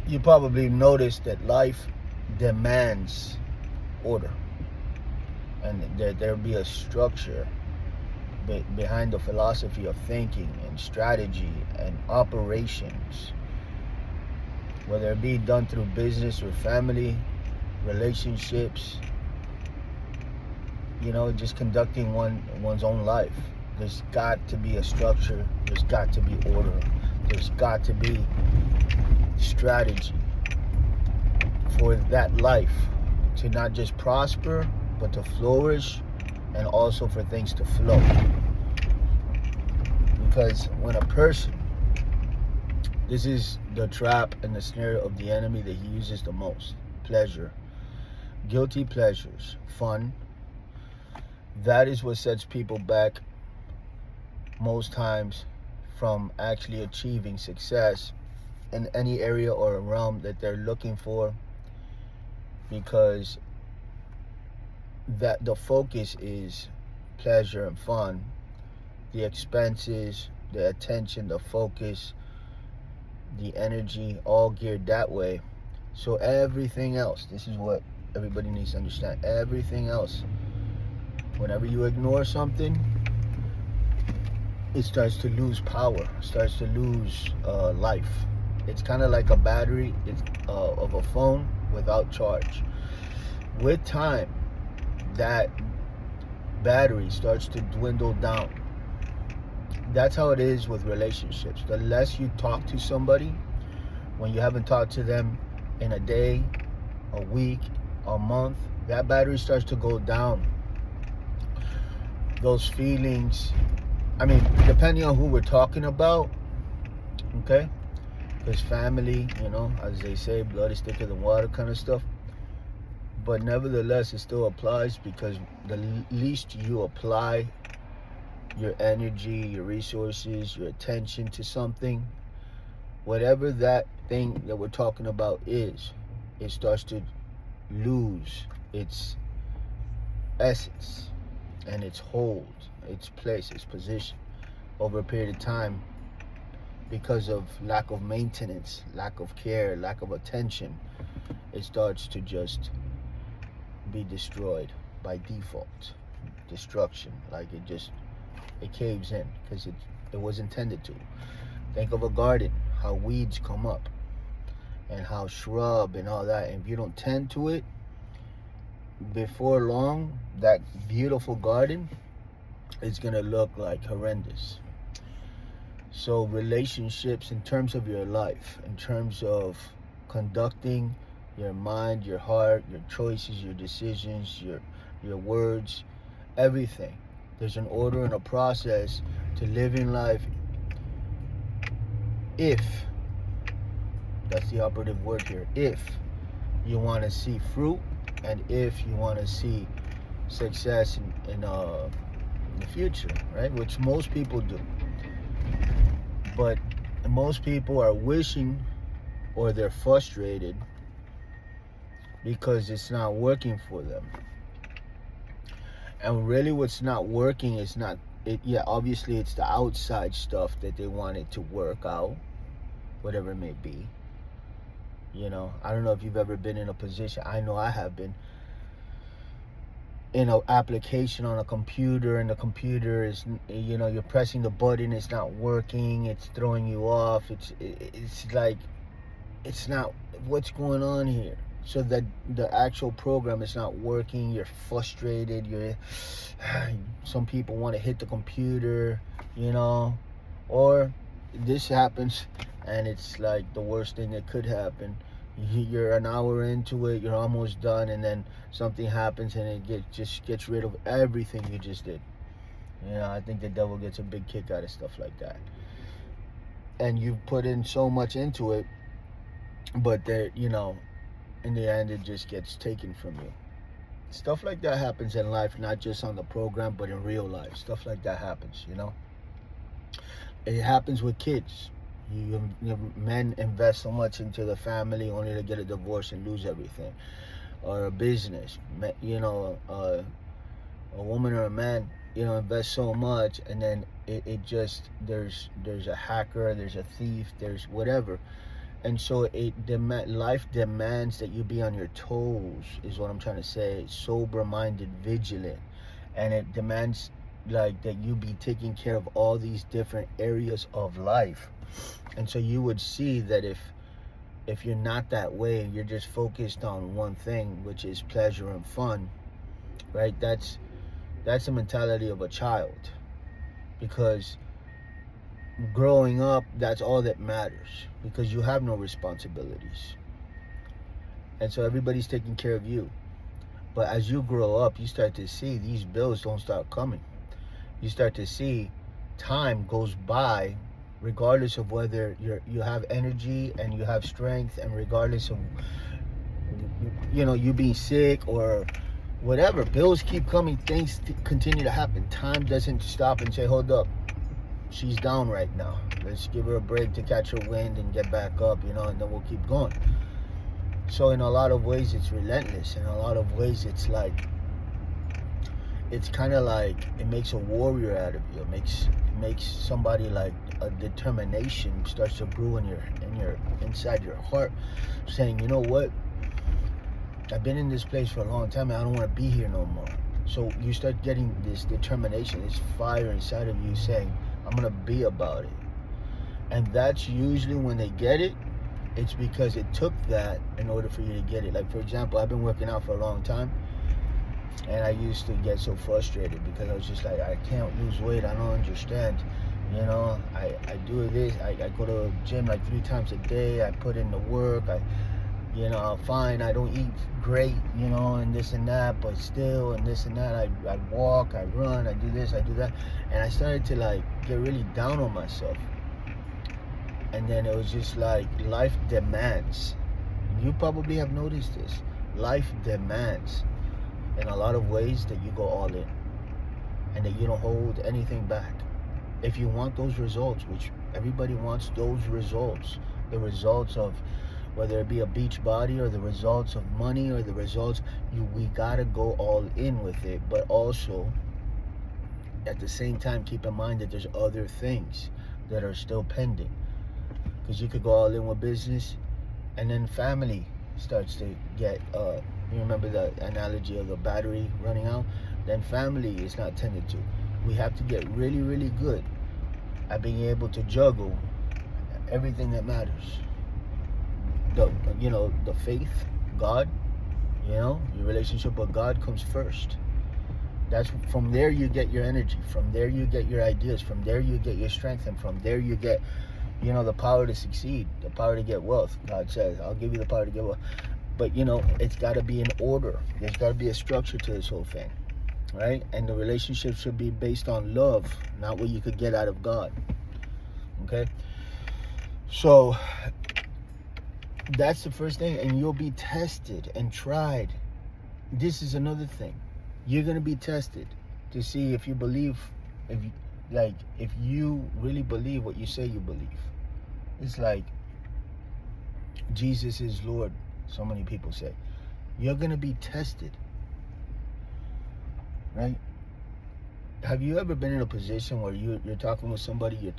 You probably noticed that life demands order, and there be a structure behind the philosophy of thinking and strategy and operations, whether it be done through business or family, relationships, just conducting one's own life. There's got to be a structure, there's got to be order, there's got to be strategy for that life to not just prosper, but to flourish, and also for things to flow. Because when a person, this is the trap and the snare of the enemy that he uses the most: pleasure, guilty pleasures, fun. That is what sets people back most times from actually achieving success in any area or realm that they're looking for, because that the focus is pleasure and fun, the expenses, the attention, the focus, the energy, all geared that way. So everything else, this is what everybody needs to understand, everything else, whenever you ignore something, it starts to lose power, starts to lose life. It's kind of like a battery of a phone without charge. With time, that battery starts to dwindle down. That's how it is with relationships. The less you talk to somebody, when you haven't talked to them in a day, a week, a month, that battery starts to go down. Those feelings, depending on who we're talking about, okay? Because family, as they say, blood is thicker than water kind of stuff. But nevertheless, it still applies, because the least you apply your energy, your resources, your attention to something, whatever that thing that we're talking about is, it starts to lose its essence and its hold, its place, its position over a period of time, because of lack of maintenance, lack of care, lack of attention. It starts to just be destroyed by default. Destruction, like it caves in because it was intended to. Think of a garden, how weeds come up and how shrub and all that, and if you don't tend to it, before long, that beautiful garden is gonna look like horrendous. So relationships, in terms of your life, in terms of conducting your mind, your heart, your choices, your decisions, your words, everything, there's an order and a process to living life. If, that's the operative word here, if you want to see fruit, and if you want to see success in the future, right? Which most people do. But most people are wishing, or they're frustrated because it's not working for them. And really what's not working is not it. Yeah, obviously it's the outside stuff that they want it to work out, whatever it may be. I don't know if you've ever been in a position, I know I have been, in an application on a computer, and the computer is, you're pressing the button, it's not working, it's throwing you off, it's like, it's not, what's going on here? So that the actual program is not working, you're frustrated, some people want to hit the computer, or this happens, and it's like the worst thing that could happen. You're an hour into it, you're almost done, and then something happens and it just gets rid of everything you just did. I think the devil gets a big kick out of stuff like that. And you've put in so much into it, but in the end, it just gets taken from you. Stuff like that happens in life, not just on the program, but in real life. Stuff like that happens, It happens with kids. Men invest so much into the family only to get a divorce and lose everything. Or a business, a woman or a man, invest so much, and then it just, there's a hacker, there's a thief, there's whatever, And so life demands that you be on your toes, is what I'm trying to say. Sober-minded, vigilant. And it demands like that you be taking care of all these different areas of life. And so you would see that if you're not that way, you're just focused on one thing, which is pleasure and fun, right? That's the mentality of a child. Because growing up, that's all that matters, because you have no responsibilities. And so everybody's taking care of you. But as you grow up, you start to see these bills don't start coming. You start to see time goes by, regardless of whether you have energy and you have strength, and regardless of you being sick or whatever, bills keep coming, things continue to happen. Time doesn't stop and say, hold up, she's down right now, let's give her a break to catch her wind and get back up, and then we'll keep going. So in a lot of ways it's relentless. In a lot of ways it's kind of like it makes a warrior out of you. It makes somebody, like a determination starts to brew in your inside your heart, saying, you know what, I've been in this place for a long time and I don't want to be here no more. So you start getting this determination, this fire inside of you saying, I'm gonna be about it. And that's usually when they get it, it's because it took that in order for you to get it. Like, for example, I've been working out for a long time, and I used to get so frustrated because I was just like, I can't lose weight, I don't understand. I do this, I go to the gym like 3 times a day, I put in the work, fine, I don't eat great, and this and that, but still, and this and that, I walk, I run, I do this, I do that, and I started to like get really down on myself. And then it was just like, life demands. You probably have noticed this. Life demands in a lot of ways that you go all in, and that you don't hold anything back. If you want those results, which everybody wants those results, the results of whether it be a beach body or the results of money or the results, we gotta go all in with it. But also at the same time, keep in mind that there's other things that are still pending. Because you could go all in with business, and then family starts to get, you remember the analogy of the battery running out? Then family is not tended to. We have to get really, really good at being able to juggle everything that matters. The faith, God, your relationship with God comes first. That's from there you get your energy. From there you get your ideas. From there you get your strength, and from there you get the power to succeed, the power to get wealth. God says, I'll give you the power to get wealth. But, it's got to be in order. There's got to be a structure to this whole thing, right? And the relationship should be based on love, not what you could get out of God, okay? So that's the first thing, and you'll be tested and tried. This is another thing. You're going to be tested to see if you believe, if you really believe what you say you believe. It's like Jesus is Lord, so many people say. You're going to be tested, right? Have you ever been in a position where you're talking with somebody,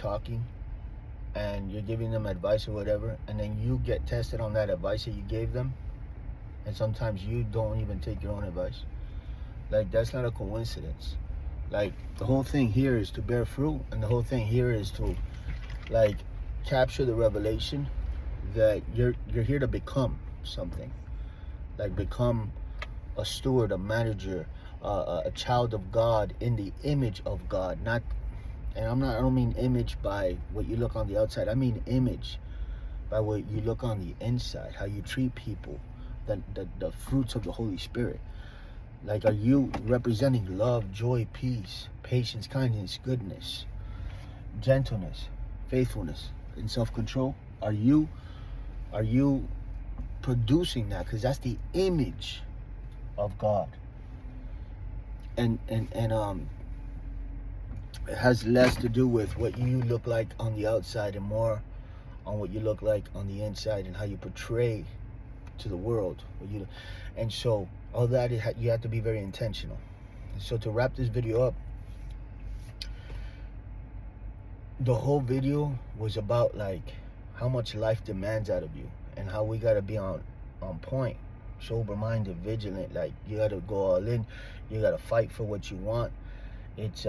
and you're giving them advice or whatever, and then you get tested on that advice that you gave them, and sometimes you don't even take your own advice? Like, that's not a coincidence. Like, the whole thing here is to bear fruit, and the whole thing here is to, like, capture the revelation that you're here to become something. Like, become a steward, a manager, a child of God in the image of God. Not, and I don't mean image by what you look on the outside. I mean image by what you look on the inside, how you treat people, the fruits of the Holy Spirit. Like, are you representing love, joy, peace, patience, kindness, goodness, gentleness, faithfulness, and self-control? Are you producing that? Because that's the image of God. And it has less to do with what you look like on the outside and more on what you look like on the inside and how you portray to the world. And so all that, you have to be very intentional. So to wrap this video up, the whole video was about like how much life demands out of you, and how we got to be on point, sober-minded, vigilant. Like, you got to go all in. You got to fight for what you want. It's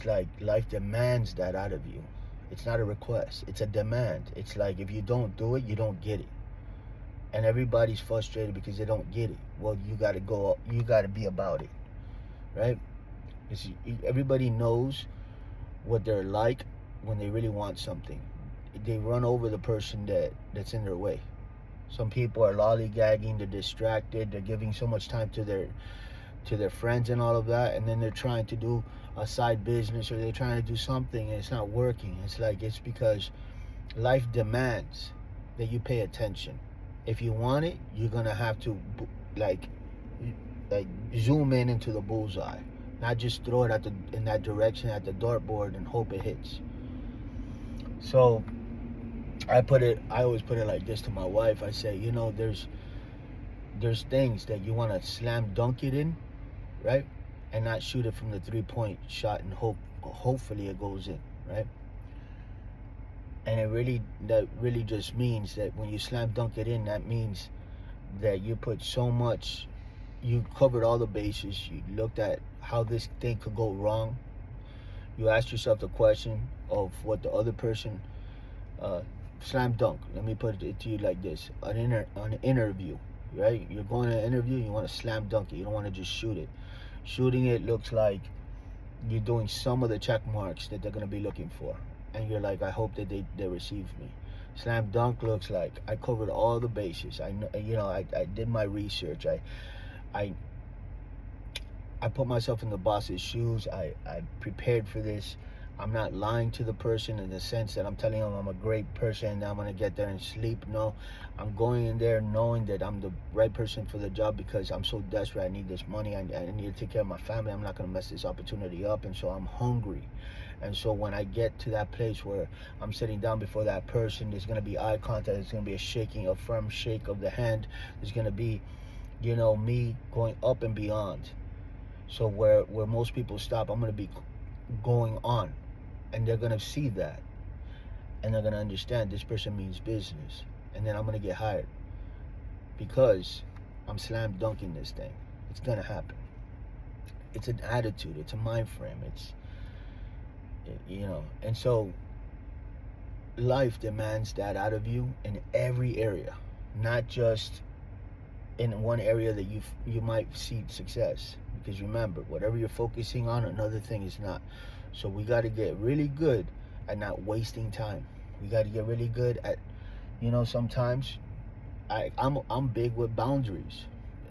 like life demands that out of you. It's not a request, it's a demand. It's like, if you don't do it, you don't get it. And everybody's frustrated because they don't get it. Well, you got to go, you got to be about it, right? Everybody knows what they're like when they really want something. They run over the person that's in their way. Some people are lollygagging, they're distracted, they're giving so much time to their friends and all of that, and then they're trying to do a side business, or they're trying to do something and it's not working. It's like, it's because life demands that you pay attention. If you want it, you're gonna have to like zoom in into the bullseye, not just throw it in that direction at the dartboard and hope it hits. So I always put it like this to my wife. I say, there's things that you want to slam dunk it in, right? And not shoot it from the 3-point shot and hopefully it goes in, right? And that really just means that when you slam dunk it in, that means that you put so much, you covered all the bases, you looked at how this thing could go wrong, you asked yourself the question of what the other person, slam dunk. Let me put it to you like this: an interview, right? You're going to an interview, you want to slam dunk it, you don't want to just shoot it. Shooting it looks like you're doing some of the check marks that they're going to be looking for, and you're like, I hope that they receive me. Slam dunk looks like I covered all the bases. I did my research. I put myself in the boss's shoes. I prepared for this. I'm not lying to the person in the sense that I'm telling them I'm a great person and I'm going to get there and sleep. No, I'm going in there knowing that I'm the right person for the job because I'm so desperate. I need this money. I need to take care of my family. I'm not going to mess this opportunity up. And so I'm hungry. And so when I get to that place where I'm sitting down before that person, there's going to be eye contact. There's going to be a firm shake of the hand. There's going to be, me going up and beyond. So where most people stop, I'm going to be going on. And they're going to see that. And they're going to understand this person means business. And then I'm going to get hired. Because I'm slam dunking this thing. It's going to happen. It's an attitude. It's a mind frame. And so life demands that out of you in every area. Not just in one area that you might see success. Because remember, whatever you're focusing on, another thing is not. So we got to get really good at not wasting time. We got to get really good at, sometimes I'm big with boundaries.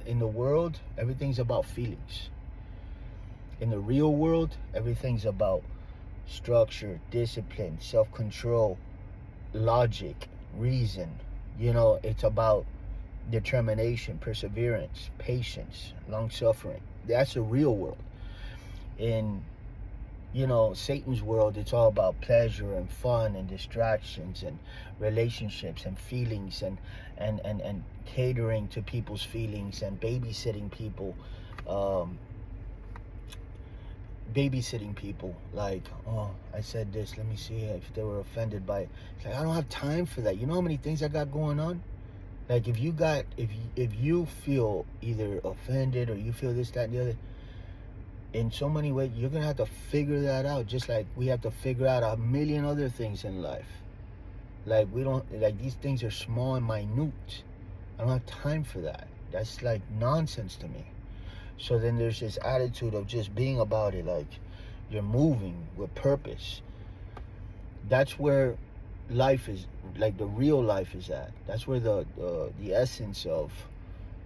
In the world, everything's about feelings. In the real world, everything's about structure, discipline, self-control, logic, reason. It's about determination, perseverance, patience, long-suffering. That's the real world. In Satan's world, it's all about pleasure and fun and distractions and relationships and feelings and catering to people's feelings and babysitting people. Like, oh, I said this, let me see if they were offended by it. It's like, I don't have time for that. You know how many things I got going on? Like, if you feel either offended or you feel this, that, and the other, in so many ways, you're going to have to figure that out, just like we have to figure out a million other things in life. Like, these things are small and minute. I don't have time for that. That's like nonsense to me. So then there's this attitude of just being about it, like you're moving with purpose. That's where life is, like the real life is at. That's where the essence of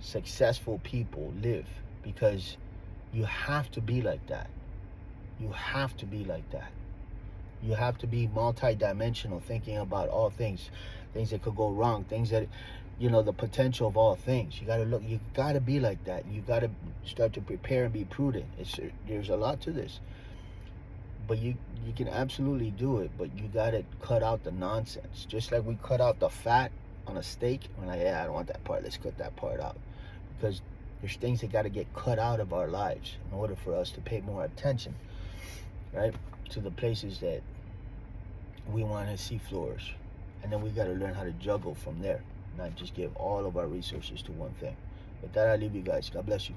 successful people live, because you have to be like that. You have to be like that. You have to be multi-dimensional, thinking about all things that could go wrong, things that, the potential of all things. You got to be like that. You got to start to prepare and be prudent. There's a lot to this. But you can absolutely do it, but you got to cut out the nonsense. Just like we cut out the fat on a steak. We're like, yeah, I don't want that part. Let's cut that part out. Because there's things that got to get cut out of our lives in order for us to pay more attention, right, to the places that we want to see flourish. and then we got to learn how to juggle from there, not just give all of our resources to one thing. With that, I leave you guys. God bless you.